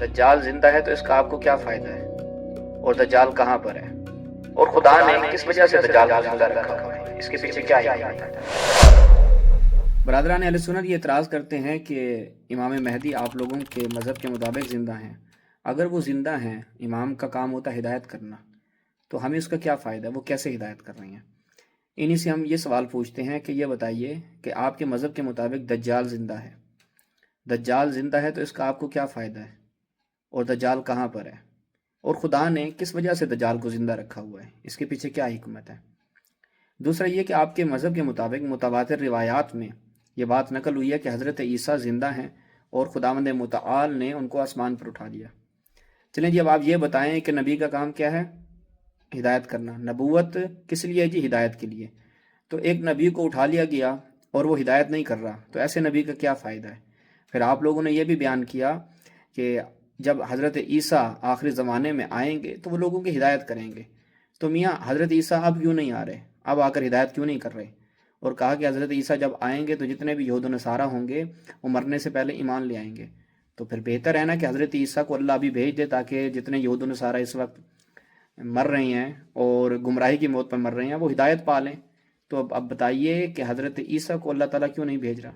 دجال زندہ ہے تو اس کا آپ کو کیا فائدہ ہے؟ اور دجال کہاں پر ہے؟ اور خدا نے کس وجہ سے دجال کو زندہ رکھا ہوا ہے؟ اس کے پیچھے کیا حکمت ہے؟ برادران اہل سنت یہ اعتراض کرتے ہیں کہ امام مہدی آپ لوگوں کے مذہب کے مطابق زندہ ہیں۔ اگر وہ زندہ ہیں، امام کا کام ہوتا ہے ہدایت کرنا، تو ہمیں اس کا کیا فائدہ ہے؟ وہ کیسے ہدایت کر رہی ہیں؟ انہی سے ہم یہ سوال پوچھتے ہیں کہ یہ بتائیے کہ آپ کے مذہب کے مطابق دجال زندہ ہے۔ دجال زندہ ہے تو اس کا آپ کو کیا فائدہ ہے؟ اور دجال کہاں پر ہے؟ اور خدا نے کس وجہ سے دجال کو زندہ رکھا ہوا ہے؟ اس کے پیچھے کیا حکمت ہے؟ دوسرا یہ کہ آپ کے مذہب کے مطابق متواتر روایات میں یہ بات نقل ہوئی ہے کہ حضرت عیسیٰ زندہ ہیں اور خداوند متعال نے ان کو آسمان پر اٹھا لیا۔ چلیں جی، اب آپ یہ بتائیں کہ نبی کا کام کیا ہے؟ ہدایت کرنا۔ نبوت کس لیے جی؟ ہدایت کے لیے۔ تو ایک نبی کو اٹھا لیا گیا اور وہ ہدایت نہیں کر رہا، تو ایسے نبی کا کیا فائدہ ہے؟ پھر آپ لوگوں نے یہ بھی بیان کیا کہ جب حضرت عیسیٰ آخری زمانے میں آئیں گے تو وہ لوگوں کی ہدایت کریں گے۔ تو میاں حضرت عیسیٰ اب کیوں نہیں آ رہے؟ اب آ کر ہدایت کیوں نہیں کر رہے؟ اور کہا کہ حضرت عیسیٰ جب آئیں گے تو جتنے بھی یہود و نصارہ ہوں گے وہ مرنے سے پہلے ایمان لے آئیں گے۔ تو پھر بہتر ہے نا کہ حضرت عیسیٰ کو اللہ ابھی بھیج دے، تاکہ جتنے یہود و نصارہ اس وقت مر رہے ہیں اور گمراہی کی موت پر مر رہے ہیں وہ ہدایت پا لیں۔ تو اب بتائیے کہ حضرت عیسیٰ کو اللہ تعالیٰ کیوں نہیں بھیج رہا؟